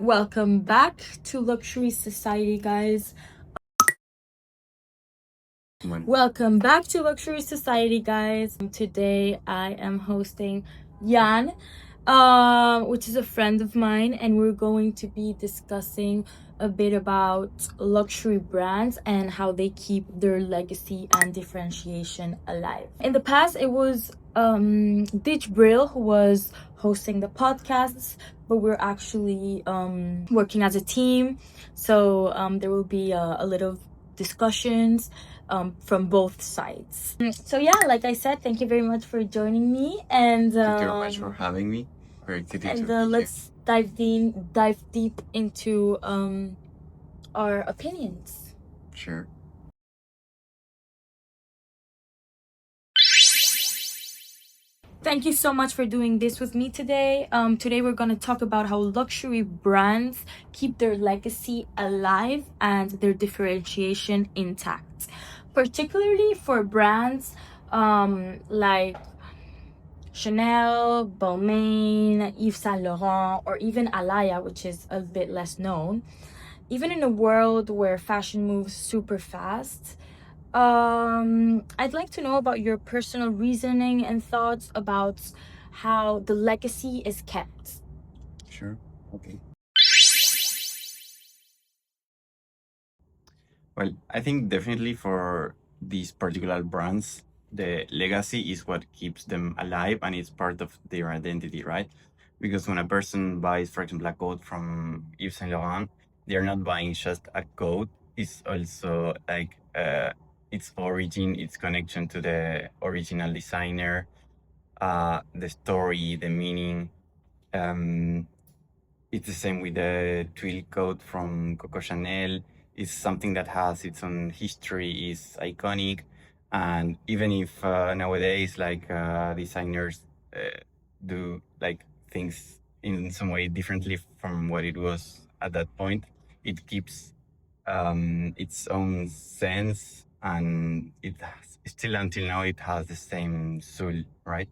Welcome back to Luxury Society, guys. Welcome back to Luxury Society, guys. Today I am hosting Jan, which is a friend of mine, and we're going to be discussing a bit about luxury brands and how they keep their legacy and differentiation alive. In the past, it was Ditch Brill who was hosting the podcasts, but we're actually working as a team, so there will be a little discussions from both sides. So yeah, like I said, thank you very much for joining me, and Thank you very much for having me. Very excited to be let's dive deep into our opinions. here. Sure. Thank you so much for doing this with me today. Today we're going to talk about how luxury brands keep their legacy alive and their differentiation intact, particularly for brands like Chanel, Balmain, Yves Saint Laurent, or even Alaya, which is a bit less known. Even in a world where fashion moves super fast, I'd like to know about your personal reasoning and thoughts about how the legacy is kept. Sure. Okay. Well, I think definitely for these particular brands, the legacy is what keeps them alive and it's part of their identity, right? Because when a person buys, for example, a coat from Yves Saint Laurent, they're not buying just a coat. It's also like its origin, its connection to the original designer, the story, the meaning. Um, it's the same with the twill coat from Coco Chanel. It's something that has its own history, is iconic, and even if nowadays like designers do like things in some way differently from what it was at that point, it keeps its own sense, and still until now it has the same soul, right?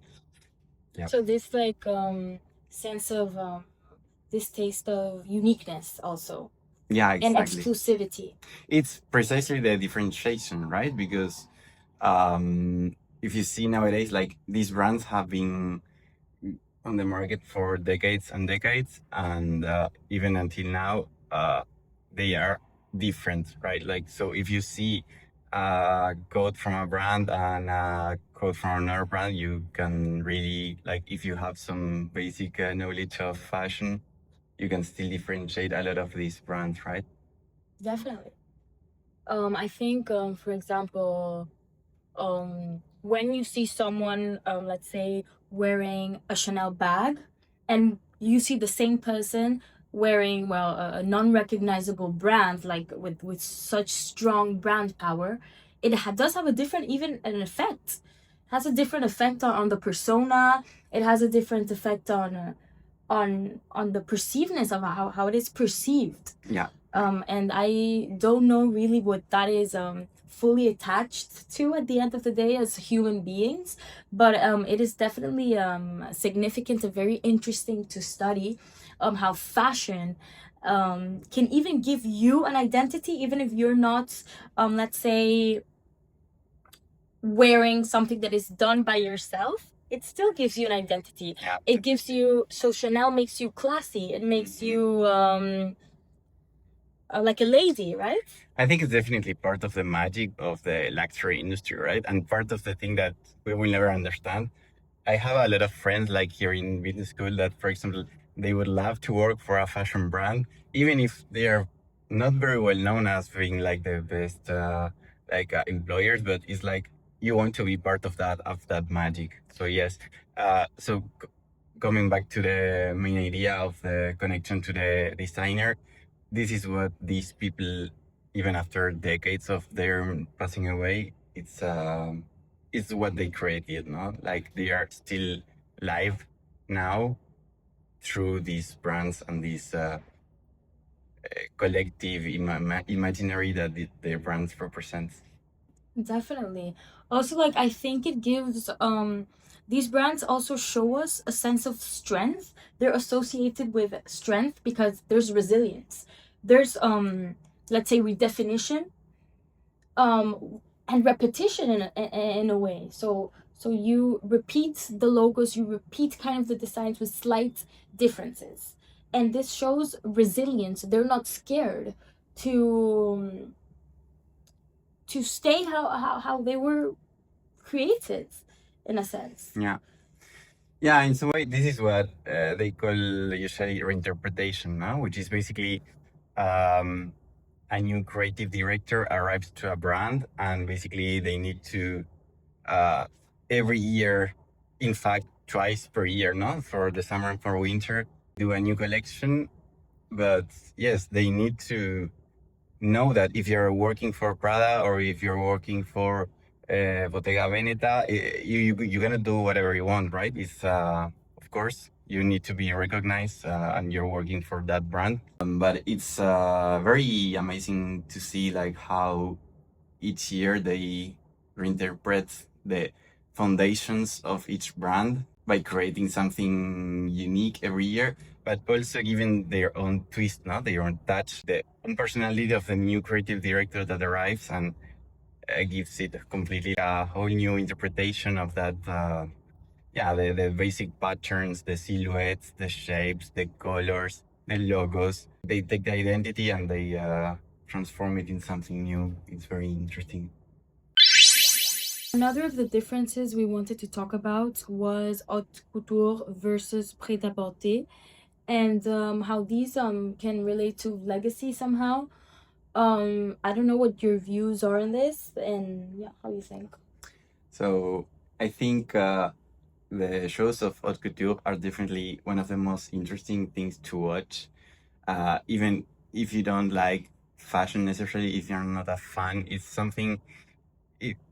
Yeah. So this like sense of this taste of uniqueness also Yeah, and exactly. exclusivity. It's precisely the differentiation, right? Because if you see nowadays, like these brands have been on the market for decades and decades, and even until now, they are different, right? Like, so if you see a coat from a brand and a coat from another brand, you can really, like, if you have some basic knowledge of fashion, you can still differentiate a lot of these brands, right? Definitely. I think, for example, when you see someone, let's say, wearing a Chanel bag, and you see the same person wearing, well, a non-recognizable brand, like with such strong brand power, it does have a different, even an effect. It has a different effect on the persona. It has a different effect on the perceivedness of how it is perceived. Yeah. And I don't know really what that is fully attached to at the end of the day as human beings, but it is definitely significant and very interesting to study how fashion can even give you an identity, even if you're not, let's say, wearing something that is done by yourself. It still gives you an identity. Yeah. It gives you, so Chanel makes you classy. It makes you like a lady, right? I think it's definitely part of the magic of the luxury industry, right? And part of the thing that we will never understand. I have a lot of friends like here in business school that, for example, they would love to work for a fashion brand, even if they are not very well known as being like the best employers, but it's like you want to be part of that magic. So yes, coming back to the main idea of the connection to the designer, this is what these people, even after decades of their passing away, it's what they created, no? Like they are still live now through these brands and this collective imaginary that the brands represent. Definitely. Also, like, I think it gives these brands also show us a sense of strength. They're associated with strength because there's resilience. There's let's say redefinition and repetition in a way. So you repeat the logos, you repeat kind of the designs with slight differences, and this shows resilience. They're not scared to stay how they were created, in a sense. Yeah. Yeah, in some way, this is what they call usually reinterpretation, no? Which is basically um, a new creative director arrives to a brand, and basically they need to uh, every year, in fact, twice per year, no, for the summer and for winter, do a new collection. But yes, they need to know that if you're working for Prada or if you're working for Bottega Veneta, you're gonna do whatever you want, right? It's of course you need to be recognized and you're working for that brand. But it's very amazing to see like how each year they reinterpret the foundations of each brand by creating something unique every year, but also giving their own twist, no? Their own touch, the own personality of the new creative director that arrives and gives it completely a whole new interpretation of that. Yeah, the basic patterns, the silhouettes, the shapes, the colors, the logos. They take the identity and they transform it in something new. It's very interesting. Another of the differences we wanted to talk about was haute couture versus prêt-à-porter, and how these can relate to legacy somehow. I don't know what your views are on this, and yeah, how you think. So I think the shows of haute couture are definitely one of the most interesting things to watch. Even if you don't like fashion necessarily, if you're not a fan, it's something.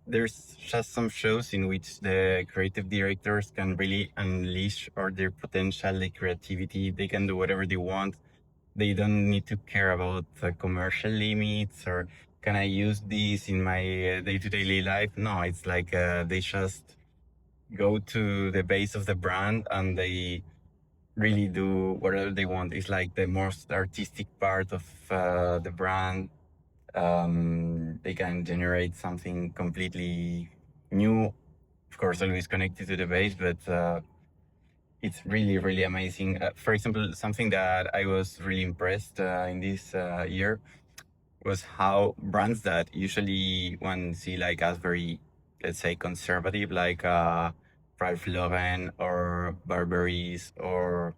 There's just some shows in which the creative directors can really unleash all their potential, their creativity. They can do whatever they want. They don't need to care about commercial limits or can I use this in my day-to-day life. No, it's like they just go to the base of the brand and they really do whatever they want. It's like the most artistic part of the brand. They can generate something completely new, of course, always connected to the base, but it's really, really amazing. For example, something that I was really impressed in this year was how brands that usually one see like as very, let's say, conservative, like Ralph Lauren or Burberry's or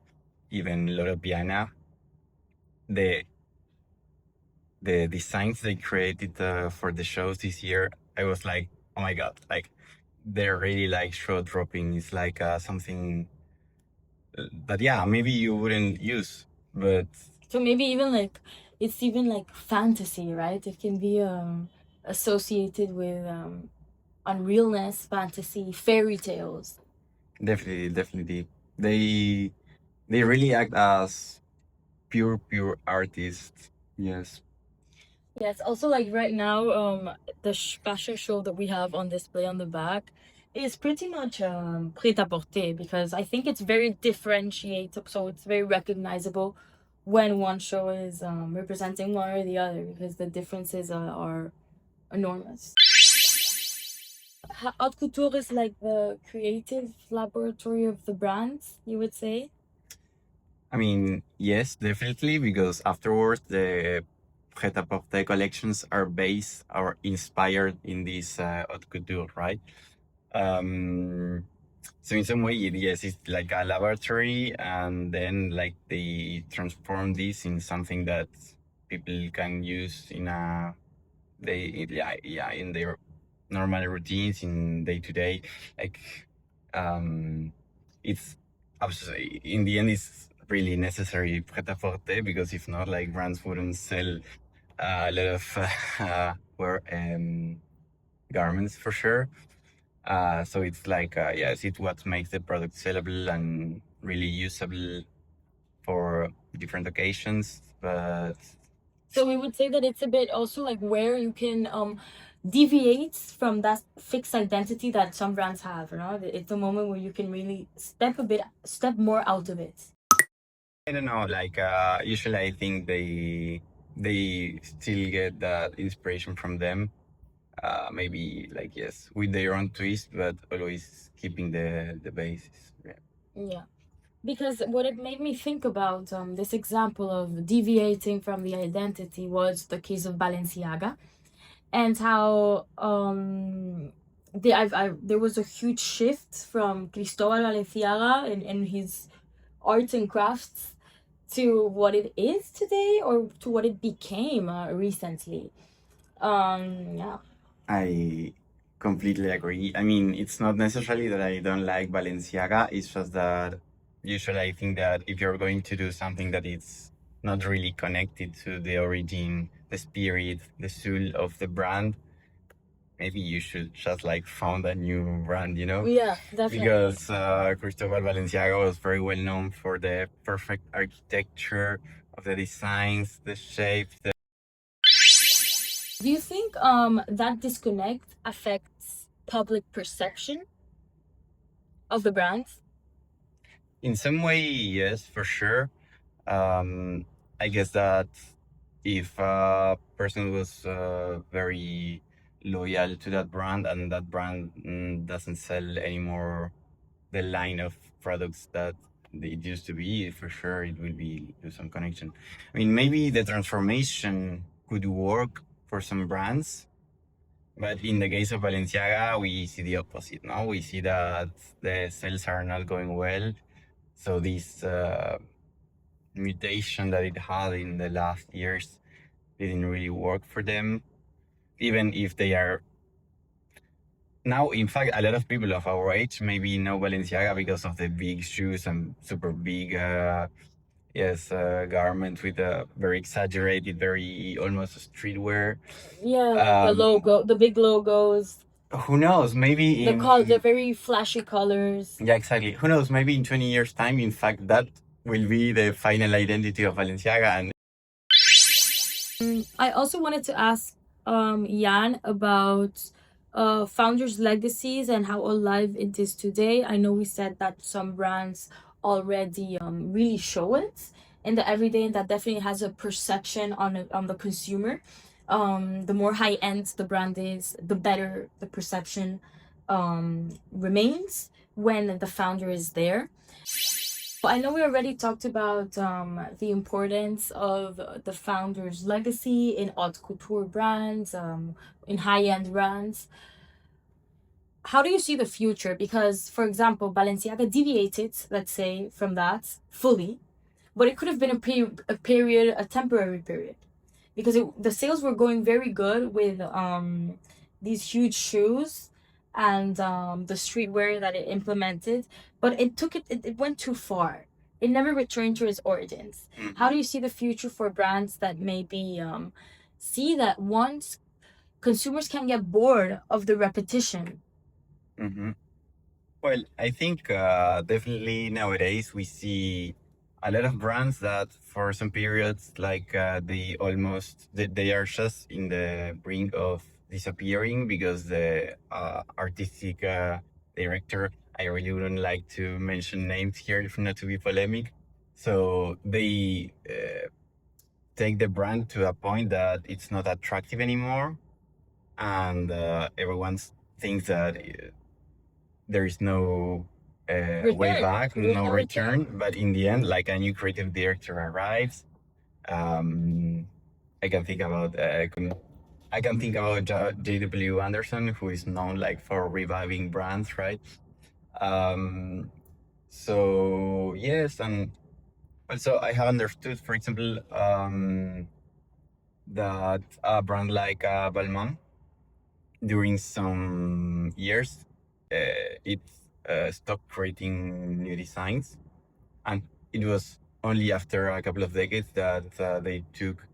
even Loro Piana, the the designs they created for the shows this year, I was like, oh my god, like they're really like show dropping. It's like something that yeah, maybe you wouldn't use, but So maybe even like it's even like fantasy, right? It can be associated with unrealness, fantasy, fairy tales. definitely, they really act as pure artists. Yes. Yes, also like right now, the fashion show that we have on display on the back is pretty much prêt-à-porter because I think it's very differentiated, so it's very recognizable when one show is representing one or the other because the differences are enormous. Haute couture is like the creative laboratory of the brands, you would say. I mean, yes, definitely, because afterwards the Pret-a-Porter collections are based or inspired in this haute couture, right? Um, so in some way, yes, it's like a laboratory, and then like they transform this in something that people can use in a yeah in their normal routines in day to day. Like, it's absolutely in the end, it's really necessary Pret-a-Porter because if not, like brands wouldn't sell a lot of wear garments for sure. So it's like, yes, it's what makes the product sellable and really usable for different occasions. But So we would say that it's a bit also like where you can deviates from that fixed identity that some brands have. You know, it's a moment where you can really step more out of it. I don't know. Like usually, I think they still get that inspiration from them. Maybe like yes, with their own twist, but always keeping the basis. Yeah. Yeah. Because what it made me think about this example of deviating from the identity was the case of Balenciaga, and how there was a huge shift from Cristobal Balenciaga and his arts and crafts to what it is today, or to what it became recently. Yeah. I completely agree. I mean, it's not necessarily that I don't like Balenciaga. It's just that usually I think that if you're going to do something that is not really connected to the origin, the spirit, the soul of the brand, maybe you should just like found a new brand, you know? Yeah, definitely. Because Cristobal Balenciaga was very well known for the perfect architecture of the designs, the shapes, the Do you think that disconnect affects public perception of the brands? in some way, yes, for sure. I guess that if a person was very loyal to that brand and that brand doesn't sell anymore the line of products that it used to be, for sure it will be some connection. I mean, maybe the transformation could work for some brands, but in the case of Balenciaga, we see the opposite. Now we see that the sales are not going well. So this mutation that it had in the last years didn't really work for them, even if they are now. In fact, a lot of people of our age maybe know Balenciaga because of the big shoes and super big, garment with a very exaggerated, very almost streetwear. Yeah, the logo, the big logos, Who knows? Maybe the very flashy colors. yeah, exactly. Who knows? Maybe in 20 years' time, in fact, that will be the final identity of Balenciaga. And I also wanted to ask Jan about founders' legacies and how alive it is today. I know we said that some brands already really show it in the everyday, and that definitely has a perception on the consumer. The more high end the brand is, the better the perception remains when the founder is there. I know we already talked about the importance of the founder's legacy in haute couture brands, in high-end brands. How do you see the future? Because, for example, Balenciaga deviated, let's say, from that fully, but it could have been a temporary period, because the sales were going very good with these huge shoes and the streetwear that it implemented, but it went too far. It never returned to its origins. How do you see the future for brands that maybe see that once consumers can get bored of the repetition? mm-hmm. Well, I think definitely nowadays we see a lot of brands that for some periods, like they are just in the brink of disappearing because the artistic director, I really wouldn't like to mention names here if not to be polemic. So they take the brand to a point that it's not attractive anymore, and everyone thinks that there is no way back, no return. But in the end, like a new creative director arrives. I can think about JW Anderson, who is known like for reviving brands, right? So yes, and also I have understood, for example, that a brand like Balmain during some years it stopped creating new designs, and it was only after a couple of decades that they took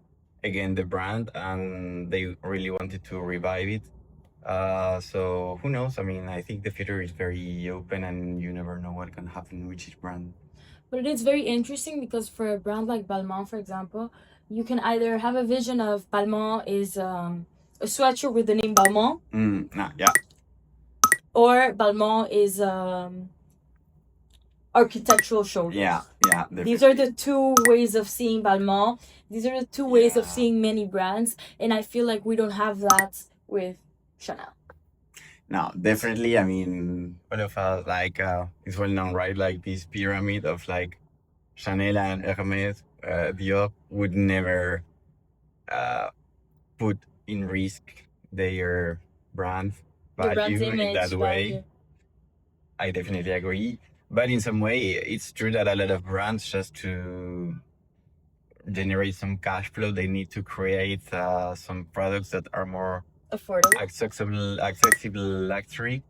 again the brand and they really wanted to revive it. So who knows? I mean, I think the future is very open and you never know what can happen with each brand. But it is very interesting because for a brand like Balmain, for example, you can either have a vision of Balmain is a sweatshirt with the name Balmain, Yeah. or Balmain is architectural showroom. Yeah. These are the two ways of seeing Balmain. These are the two ways of Yeah. seeing many brands, and I feel like we don't have that with Chanel. No, definitely. I mean, all of us, like, it's well known, right? Like this pyramid of like Chanel and Hermes, Dior would never put in risk their brand The brand's value in image that way. value. I definitely agree. But in some way, it's true that a lot of brands, just to generate some cash flow, they need to create some products that are more Affordable. accessible luxury.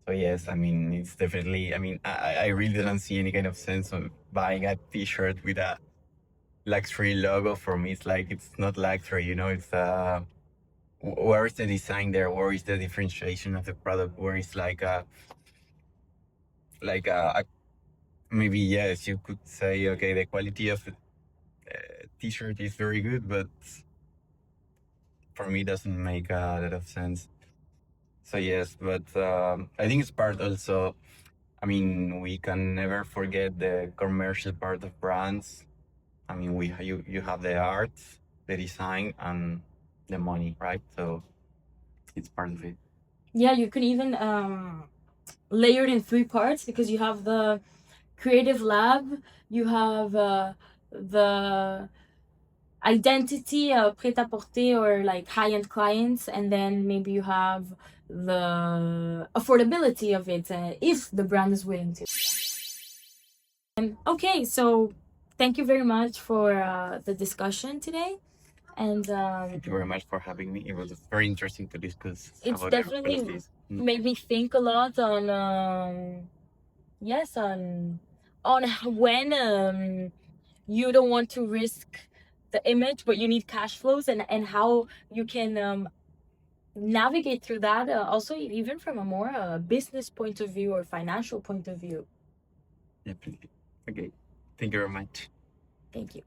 So yes, I mean, it's definitely, I mean, I really don't see any kind of sense of buying a t-shirt with a luxury logo. For me, it's like, it's not luxury, you know, it's where is the design there? Where is the differentiation of the product? Where is like maybe, yes, you could say, okay, the quality of the t-shirt is very good, but for me, doesn't make a lot of sense. So yes, but I think it's part also. I mean, we can never forget the commercial part of brands. I mean, you have the art, the design, and the money, right? So it's part of it. Yeah, you can even layer it in 3 parts, because you have the creative lab, you have the identity, prêt-à-porter, or like high-end clients, and then maybe you have the affordability of it, if the brand is willing to. Okay, so thank you very much for the discussion today, and Thank you very much for having me. It was very interesting to discuss it's about definitely all of this. made me think a lot on yes, on when you don't want to risk the image, but you need cash flows, and how you can navigate through that, also even from a more business point of view or financial point of view. Definitely. Okay. Thank you very much. Thank you.